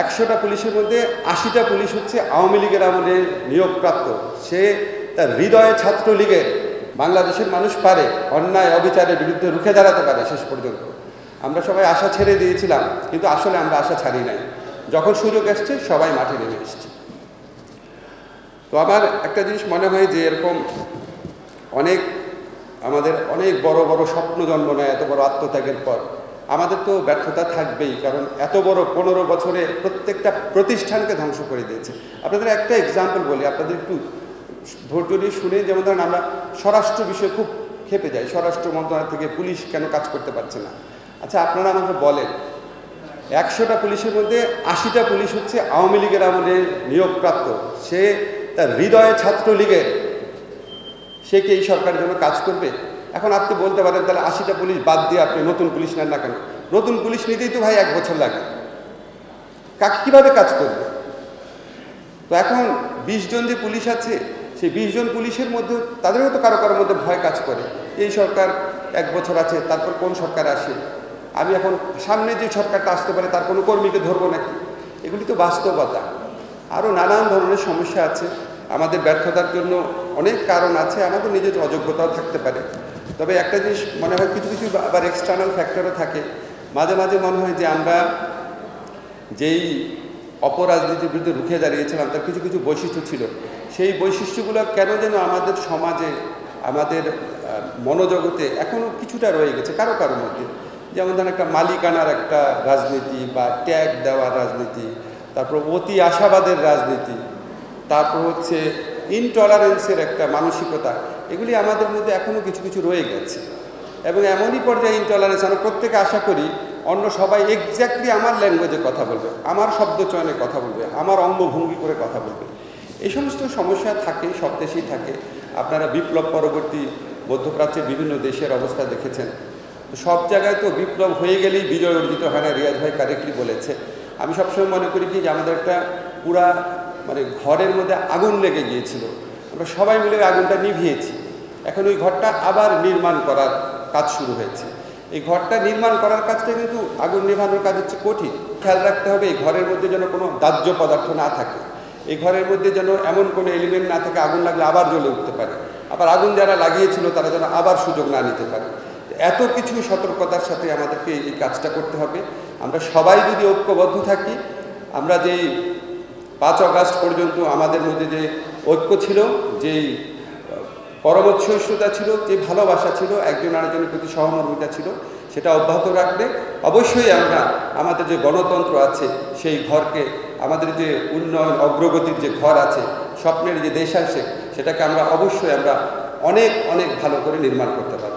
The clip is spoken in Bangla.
100টা পুলিশের মধ্যে 80টা পুলিশ হচ্ছে আওয়ামী লীগের আমলে নিয়োগপ্রাপ্ত। সে তার হৃদয়ে ছাত্রলীগের। বাংলাদেশের মানুষ পারে অন্যায় অবিচারের বিরুদ্ধে রুখে দাঁড়াতে পারে শেষ পর্যন্ত। আমরা সবাই আশা ছেড়ে দিয়েছিলাম, কিন্তু আসলে আমরা আশা ছাড়ি নাই। যখন সুযোগ আসছে সবাই মাঠে নেমে এসছে। তো আমার একটা জিনিস মনে হয় যে এরকম আমাদের অনেক বড় বড় স্বপ্ন জন্ম নেয় এত বড় আত্মত্যাগের পর। আমাদের তো ব্যর্থতা থাকবেই, কারণ এত বড় 15 বছরে প্রত্যেকটা প্রতিষ্ঠানকে ধ্বংস করে দিয়েছে। আপনাদের একটা এক্সাম্পল বলি, আপনাদের একটু ধৈর্য দিয়ে শুনে। যেমন ধরেন আমরা স্বরাষ্ট্র বিষয়ে খুব খেপে যাই, স্বরাষ্ট্র মন্ত্রণালয় থেকে পুলিশ কেন কাজ করতে পারছে না। আচ্ছা, আপনারা আমাকে বলেন, 100টা পুলিশের মধ্যে 80টা পুলিশ হচ্ছে আওয়ামী লীগের আমলে নিয়োগপ্রাপ্ত। সে তার হৃদয়ে ছাত্রলীগের। সে কি এই সরকারের জন্য কাজ করবে? এখন আপনি বলতে পারেন তাহলে 80টা পুলিশ বাদ দিয়ে আপনি নতুন পুলিশ নেন না কেন? নতুন পুলিশ নিতেই তো ভাই 1 বছর লাগে। কীভাবে কাজ করবে? তো এখন 20 জন যে পুলিশ আছে, সেই 20 জন পুলিশের মধ্যে তাদেরও তো কারো কারোর মধ্যে ভয় কাজ করে। এই সরকার 1 বছর আছে, তারপর কোন সরকার আসে, আমি এখন সামনে যে সরকারটা আসতে পারে তার কোনো কর্মীকে ধরবো নাকি? এগুলি তো বাস্তবতা। আরও নানান ধরনের সমস্যা আছে। আমাদের ব্যর্থতার জন্য অনেক কারণ আছে, আমাদের নিজের অযোগ্যতাও থাকতে পারে। তবে একটা জিনিস মনে হয়, কিছু কিছু আবার এক্সটার্নাল ফ্যাক্টরও থাকে। মাঝে মাঝে মনে হয় যে আমরা যেই অপরাজনীতির বিরুদ্ধে রুখে দাঁড়িয়েছিলাম তার কিছু কিছু বৈশিষ্ট্য ছিল। সেই বৈশিষ্ট্যগুলো কেন যেন আমাদের সমাজে, আমাদের মনোজগতে এখনও কিছুটা রয়ে গেছে কারো কারোর মধ্যে। যেমন ধরেন একটা মালিকানার একটা রাজনীতি বা ট্যাগ দেওয়ার রাজনীতি, তারপর অতি আশাবাদের রাজনীতি, তারপর হচ্ছে ইনটলারেন্সের একটা মানসিকতা। এগুলি আমাদের মধ্যে এখনও কিছু কিছু রয়ে গেছে। এবং এমনই পর্যায়ে ইনটলারেন্স, আমরা প্রত্যেকে আশা করি অন্য সবাই এক্স্যাক্টলি আমার ল্যাঙ্গুয়েজে কথা বলবে, আমার শব্দ চয়নে কথা বলবে, আমার অঙ্গভঙ্গি করে কথা বলবে। এই সমস্ত সমস্যা থাকে, সব দেশেই থাকে। আপনারা বিপ্লব পরবর্তী মধ্যপ্রাচ্যের বিভিন্ন দেশের অবস্থা দেখেছেন। তো সব জায়গায় তো বিপ্লব হয়ে গেলেই বিজয় অর্জিত হয় না, রিয়াজ ভাই কারেক্টলি বলেছে। আমি সবসময় মনে করি কি যে আমাদের একটা পুরা ঘরের মধ্যে আগুন লেগে গিয়েছিল, আমরা সবাই মিলে আগুনটা নিভিয়েছি। এখন ওই ঘরটা আবার নির্মাণ করার কাজ শুরু হয়েছে। এই ঘরটা নির্মাণ করার কাজটা কিন্তু আগুন নেভানোর কাজ হচ্ছে কঠিন। খেয়াল রাখতে হবে এই ঘরের মধ্যে যেন কোনো দাহ্য পদার্থ না থাকে, এই ঘরের মধ্যে যেন এমন কোনো এলিমেন্ট না থাকে আগুন লাগলে আবার জ্বলে উঠতে পারে, আবার আগুন যারা লাগিয়েছিল তারা যেন আবার সুযোগ না নিতে পারে। এত কিছু সতর্কতার সাথে আমাদেরকে এই কাজটা করতে হবে। আমরা সবাই যদি ঐক্যবদ্ধ থাকি, আমরা যেই 5 আগস্ট পর্যন্ত আমাদের মধ্যে যে ঐক্য ছিল, যেই পরমসহিষ্ণুতা ছিল, যে ভালোবাসা ছিল, একজন আরেকজনের প্রতি সহমর্মিতা ছিল, সেটা অব্যাহত রাখলে অবশ্যই আমরা আমাদের যে গণতন্ত্র আছে সেই ঘরকে, আমাদের যে উন্নয়ন অগ্রগতির যে ঘর আছে, স্বপ্নের যে দেশ আছে, সেটাকে আমরা অবশ্যই অনেক অনেক ভালো করে নির্মাণ করতে পারব।